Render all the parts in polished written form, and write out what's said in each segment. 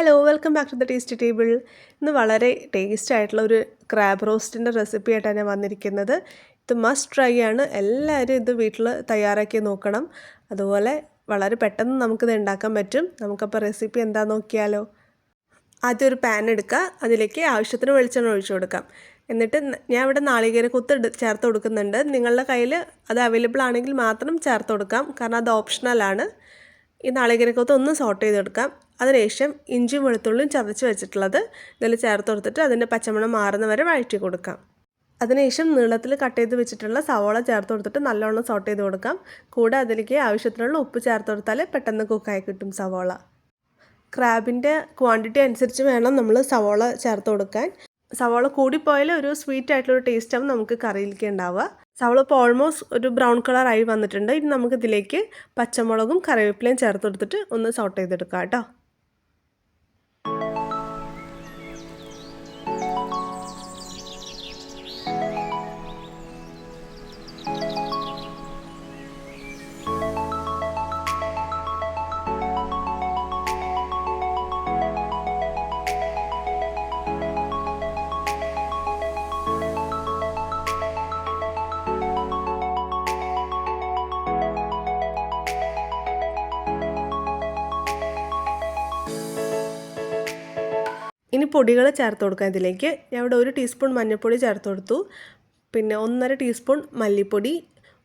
Hello welcome back to the tasty table. ഇന്ന് വളരെ taste ആയിട്ടുള്ള ഒരു ക്രാബ് റോസ്റ്റിൻ്റെ റെസിപ്പി ആയിട്ടാണ് ഞാൻ വന്നിരിക്കുന്നത്. ഇത് മസ്റ്റ് ട്രൈ ആണ്. എല്ലാവരും ഇത് വീട്ടിൽ തയ്യാറാക്കി നോക്കണം. അതുപോലെ വളരെ പെട്ടെന്ന് നമുക്കിത് ഉണ്ടാക്കാൻ പറ്റും. നമുക്കപ്പോൾ റെസിപ്പി എന്താണെന്ന് നോക്കിയാലോ. ആദ്യം ഒരു പാൻ എടുക്കുക, അതിലേക്ക് ആവശ്യത്തിന് വെളിച്ചെണ്ണ ഒഴിച്ചു കൊടുക്കാം. എന്നിട്ട് ഞാൻ ഇവിടെ നാളികേരക്കൊത്ത് ചേർത്ത് കൊടുക്കുന്നുണ്ട്. നിങ്ങളുടെ കയ്യിൽ അത് അവൈലബിൾ ആണെങ്കിൽ മാത്രം ചേർത്ത് കൊടുക്കാം, കാരണം അത് ഓപ്ഷണലാണ്. ഈ നാളികേരക്കൊത്ത് ഒന്ന് സോട്ട് ചെയ്തെടുക്കാം. അതിനുശേഷം ഇഞ്ചിയും വെളുത്തുള്ളിയും ചതച്ച് വെച്ചിട്ടുള്ളത് ഇതിൽ ചേർത്ത് കൊടുത്തിട്ട് അതിൻ്റെ പച്ചമണം മാറുന്ന വരെ വഴറ്റി കൊടുക്കാം. അതിനുശേഷം നീളത്തിൽ കട്ട് ചെയ്ത് വെച്ചിട്ടുള്ള സവോള ചേർത്ത് കൊടുത്തിട്ട് നല്ലോണം സോട്ട് ചെയ്ത് കൊടുക്കാം. കൂടെ അതിലേക്ക് ആവശ്യത്തിനുള്ള ഉപ്പ് ചേർത്ത് കൊടുത്താൽ പെട്ടെന്ന് കുക്കായി കിട്ടും സവോള. ക്രാബിൻ്റെ ക്വാണ്ടിറ്റി അനുസരിച്ച് വേണം നമ്മൾ സവോള ചേർത്ത് കൊടുക്കാൻ. സവോള കൂടിപ്പോയാൽ ഒരു സ്വീറ്റ് ആയിട്ടുള്ളൊരു ടേസ്റ്റാവും നമുക്ക് കറിയിലേക്ക് ഉണ്ടാവുക. സവോള ഇപ്പോൾ ഓൾമോസ്റ്റ് ഒരു ബ്രൗൺ കളറായി വന്നിട്ടുണ്ട്. ഇനി നമുക്ക് ഇതിലേക്ക് പച്ചമുളകും കറിവേപ്പിലയും ചേർത്ത് കൊടുത്തിട്ട് ഒന്ന് സോട്ട് ചെയ്തെടുക്കാം കേട്ടോ. ഇനി പൊടികൾ ചേർത്ത് കൊടുക്കാം. ഇതിലേക്ക് ഞാൻ ഇവിടെ 1 ടീസ്പൂൺ മഞ്ഞൾപ്പൊടി ചേർത്ത് കൊടുത്തു. പിന്നെ 1.5 ടീസ്പൂൺ മല്ലിപ്പൊടി,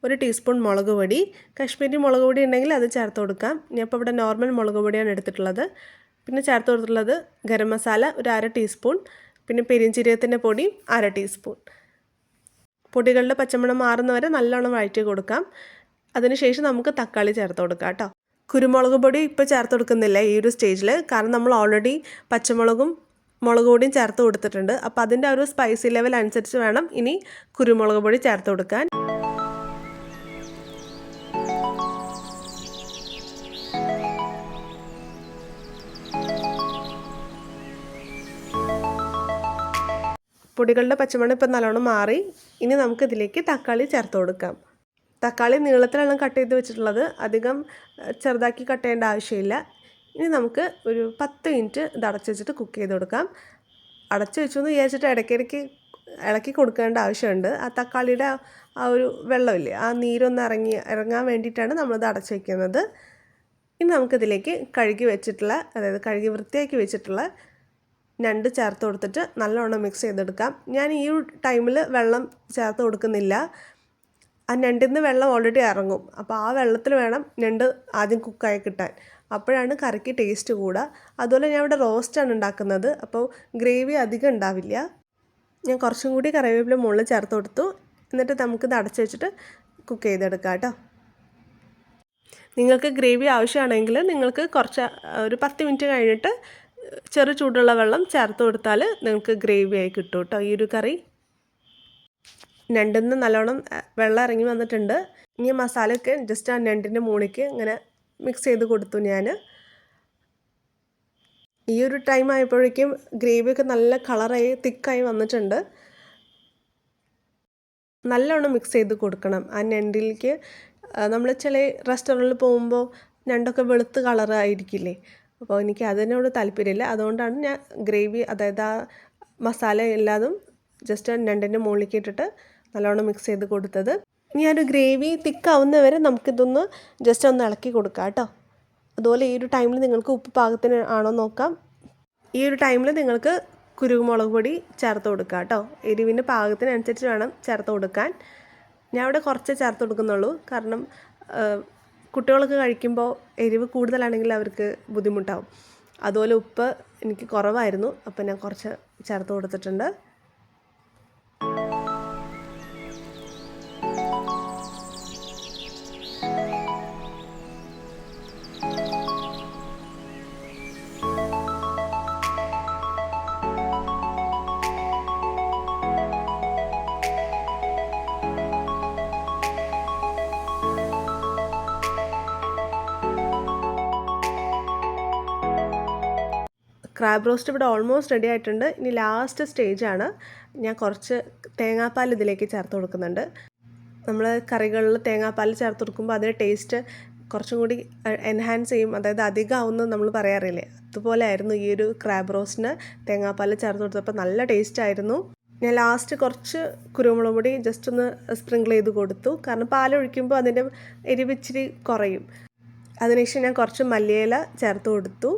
1 ടീസ്പൂൺ മുളക് പൊടി. കാശ്മീരി മുളക് പൊടി ഉണ്ടെങ്കിൽ അത് ചേർത്ത് കൊടുക്കാം. ഞാൻ ഇപ്പോൾ ഇവിടെ നോർമൽ മുളക് പൊടിയാണ് എടുത്തിട്ടുള്ളത്. പിന്നെ ചേർത്ത് കൊടുത്തിട്ടുള്ളത് ഗരം മസാല ഒരു 1/2 ടീസ്പൂൺ, പിന്നെ പെരിഞ്ചീരകത്തിൻ്റെ പൊടി 1/2 ടീസ്പൂൺ. പൊടികളുടെ പച്ചമണം മാറുന്നവരെ നല്ലോണം വഴറ്റി കൊടുക്കാം. അതിനുശേഷം നമുക്ക് തക്കാളി ചേർത്ത് കൊടുക്കാം കേട്ടോ. കുരുമുളക് പൊടി ഇപ്പോൾ ചേർത്ത് കൊടുക്കുന്നില്ല ഈ ഒരു സ്റ്റേജിൽ, കാരണം നമ്മൾ ഓൾറെഡി പച്ചമുളകും മുളക് പൊടിയും ചേർത്ത് കൊടുത്തിട്ടുണ്ട്. അപ്പോൾ അതിൻ്റെ ഒരു സ്പൈസി ലെവൽ അനുസരിച്ച് വേണം ഇനി കുരുമുളക് പൊടി ചേർത്ത് കൊടുക്കാൻ. പൊടികളുടെ പച്ചമണം ഇപ്പം നല്ലോണം മാറി. ഇനി നമുക്കിതിലേക്ക് തക്കാളി ചേർത്ത് കൊടുക്കാം. തക്കാളി നീളത്തിലാണ് കട്ട് ചെയ്ത് വെച്ചിട്ടുള്ളത്, അധികം ചെറുതാക്കി കട്ട് ചെയ്യേണ്ട ആവശ്യമില്ല. ഇനി നമുക്ക് ഒരു 10 മിനിറ്റ് ഇത് അടച്ച് വെച്ചിട്ട് കുക്ക് ചെയ്ത് കൊടുക്കാം. അടച്ച് വെച്ചു എന്ന് വിചാരിച്ചിട്ട് ഇടയ്ക്കിടയ്ക്ക് ഇളക്കി കൊടുക്കേണ്ട ആവശ്യമുണ്ട്. ആ തക്കാളിയുടെ ആ ഒരു വെള്ളമില്ലേ, ആ നീരൊന്ന് ഇറങ്ങാൻ വേണ്ടിയിട്ടാണ് നമ്മളിത് അടച്ച് വയ്ക്കുന്നത്. ഇനി നമുക്കിതിലേക്ക് കഴുകി വൃത്തിയാക്കി വെച്ചിട്ടുള്ള ഞണ്ട് ചേർത്ത് കൊടുത്തിട്ട് നല്ലോണം മിക്സ് ചെയ്തെടുക്കാം. ഞാൻ ഈ ടൈമിൽ വെള്ളം ചേർത്ത് കൊടുക്കുന്നില്ല. ആ ഞണ്ടിൽ നിന്ന് വെള്ളം ഓൾറെഡി ഇറങ്ങും. അപ്പോൾ ആ വെള്ളത്തിൽ വേണം ഞണ്ട് ആദ്യം കുക്കായി കിട്ടാൻ. അപ്പോഴാണ് കറിക്ക് ടേസ്റ്റ് കൂടുക. അതുപോലെ ഞാൻ ഇവിടെ റോസ്റ്റാണ് ഉണ്ടാക്കുന്നത്, അപ്പോൾ ഗ്രേവി അധികം ഉണ്ടാവില്ല. ഞാൻ കുറച്ചും കൂടി കറിവേപ്പില മുകളിൽ ചേർത്ത് കൊടുത്തു. എന്നിട്ട് നമുക്കിത് അടച്ച് വെച്ചിട്ട് കുക്ക് ചെയ്തെടുക്കാം കേട്ടോ. നിങ്ങൾക്ക് ഗ്രേവി ആവശ്യമാണെങ്കിൽ നിങ്ങൾക്ക് ഒരു 10 മിനിറ്റ് കഴിഞ്ഞിട്ട് ചെറു ചൂടുള്ള വെള്ളം ചേർത്ത് കൊടുത്താൽ നിങ്ങൾക്ക് ഗ്രേവി ആയി കിട്ടും കേട്ടോ ഈ ഒരു കറി. ഞണ്ടിൽ നിന്ന് നല്ലോണം വെള്ളം ഇറങ്ങി വന്നിട്ടുണ്ട്. ഇനി മസാലയൊക്കെ ജസ്റ്റ് ആ ഞണ്ടിൻ്റെ മുകളിലേക്ക് ഇങ്ങനെ മിക്സ് ചെയ്ത് കൊടുത്തു ഞാൻ. ഈ ഒരു ടൈം ആയപ്പോഴേക്കും ഗ്രേവിയൊക്കെ നല്ല കളറായി തിക്കായി വന്നിട്ടുണ്ട്. നല്ലോണം മിക്സ് ചെയ്ത് കൊടുക്കണം ആ ഞണ്ടിലേക്ക്. നമ്മൾ ചില റെസ്റ്റോറൻറ്റിൽ പോകുമ്പോൾ ഞണ്ടൊക്കെ വെളുത്ത് കളറായിരിക്കില്ലേ, അപ്പോൾ എനിക്ക് അതിനോട് താല്പര്യമില്ല. അതുകൊണ്ടാണ് ഞാൻ ഗ്രേവി, അതായത് ആ മസാല എല്ലാതും ജസ്റ്റ് ഞണ്ടിൻ്റെ മുകളിലേക്ക് ഇട്ടിട്ട് നല്ലോണം മിക്സ് ചെയ്ത് കൊടുത്തത്. ഇനി ആ ഒരു ഗ്രേവി തിക്കാവുന്നവരെ നമുക്കിതൊന്ന് ജസ്റ്റ് ഒന്ന് ഇളക്കി കൊടുക്കാം കേട്ടോ. അതുപോലെ ഈ ഒരു ടൈമിൽ നിങ്ങൾക്ക് ഉപ്പ് പാകത്തിന് ആണോ നോക്കാം. ഈ ഒരു ടൈമിൽ നിങ്ങൾക്ക് കുരുമുളക് പൊടി ചേർത്ത് കൊടുക്കാം കേട്ടോ. എരിവിൻ്റെ പാകത്തിനനുസരിച്ച് വേണം ചേർത്ത് കൊടുക്കാൻ. ഞാൻ ഇവിടെ കുറച്ച് ചേർത്ത് കൊടുക്കുന്നുള്ളൂ, കാരണം കുട്ടികളൊക്കെ കഴിക്കുമ്പോൾ എരിവ് കൂടുതലാണെങ്കിൽ അവർക്ക് ബുദ്ധിമുട്ടാവും. അതുപോലെ ഉപ്പ് എനിക്ക് കുറവായിരുന്നു, അപ്പോൾ ഞാൻ കുറച്ച് ചേർത്ത് കൊടുത്തിട്ടുണ്ട്. ക്രാബ് റോസ്റ്റ് ഇവിടെ ഓൾമോസ്റ്റ് റെഡി ആയിട്ടുണ്ട്. ഇനി ലാസ്റ്റ് സ്റ്റേജാണ്. ഞാൻ കുറച്ച് തേങ്ങാപ്പാൽ ഇതിലേക്ക് ചേർത്ത് കൊടുക്കുന്നുണ്ട്. നമ്മൾ കറികളിൽ തേങ്ങാപ്പാൽ ചേർത്ത് കൊടുക്കുമ്പോൾ അതിൻ്റെ ടേസ്റ്റ് കുറച്ചും കൂടി എൻഹാൻസ് ചെയ്യും, അതായത് അധികമാവുമെന്ന് നമ്മൾ പറയാറില്ലേ, അതുപോലെ ആയിരുന്നു ഈ ഒരു ക്രാബ് റോസ്റ്റിന് തേങ്ങാപ്പാൽ ചേർത്ത് കൊടുത്തപ്പോൾ നല്ല ടേസ്റ്റ് ആയിരുന്നു. ഞാൻ ലാസ്റ്റ് കുറച്ച് കുരുമുളക് പൊടി ജസ്റ്റ് ഒന്ന് സ്പ്രിങ്കിൾ ചെയ്ത് കൊടുത്തു, കാരണം പാലൊഴിക്കുമ്പോൾ അതിൻ്റെ എരിവ് ഇച്ചിരി കുറയും. അതിനുശേഷം ഞാൻ കുറച്ച് മല്ലിയില ചേർത്ത് കൊടുത്തു.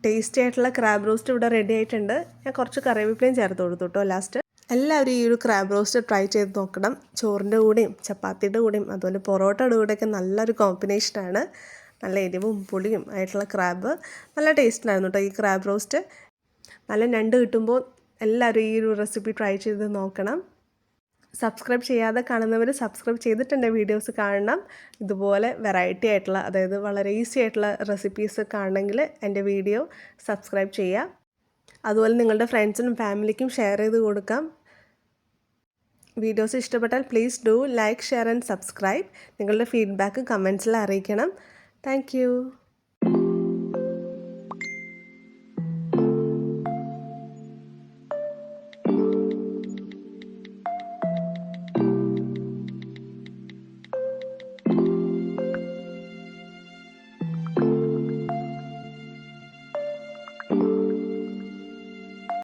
ടേസ്റ്റി ആയിട്ടുള്ള ക്രാബ് റോസ്റ്റ് ഇവിടെ റെഡി ആയിട്ടുണ്ട്. ഞാൻ കുറച്ച് കറിവേപ്പിലയും ചേർത്ത് കൊടുത്തു കേട്ടോ ലാസ്റ്റ്. എല്ലാവരും ഈ ഒരു ക്രാബ് റോസ്റ്റ് ട്രൈ ചെയ്ത് നോക്കണം. ചോറിൻ്റെ കൂടെയും ചപ്പാത്തിയുടെ കൂടെയും അതുപോലെ പൊറോട്ടയുടെ കൂടെയൊക്കെ നല്ലൊരു കോമ്പിനേഷനാണ്. നല്ല എരിവും പുളിയും ആയിട്ടുള്ള ക്രാബ് നല്ല ടേസ്റ്റിലായിരുന്നു കേട്ടോ ഈ ക്രാബ് റോസ്റ്റ്. നല്ല ഞണ്ട് കിട്ടുമ്പോൾ എല്ലാവരും ഈ ഒരു റെസിപ്പി ട്രൈ ചെയ്ത് നോക്കണം. സബ്സ്ക്രൈബ് ചെയ്യാതെ കാണുന്നവർ സബ്സ്ക്രൈബ് ചെയ്തിട്ട് വീഡിയോസ് കാണണം. ഇതുപോലെ വെറൈറ്റി ആയിട്ടുള്ള, അതായത് വളരെ ഈസി ആയിട്ടുള്ള റെസിപ്പീസ് കാണണമെങ്കിൽ എൻ്റെ വീഡിയോ സബ്സ്ക്രൈബ് ചെയ്യുക. അതുപോലെ നിങ്ങളുടെ ഫ്രണ്ട്സിനും ഫാമിലിക്കും ഷെയർ ചെയ്ത് കൊടുക്കാം. വീഡിയോസ് ഇഷ്ടപ്പെട്ടാൽ please do like, share and subscribe. നിങ്ങളുടെ ഫീഡ്ബാക്ക് കമൻസിൽ അറിയിക്കണം. താങ്ക്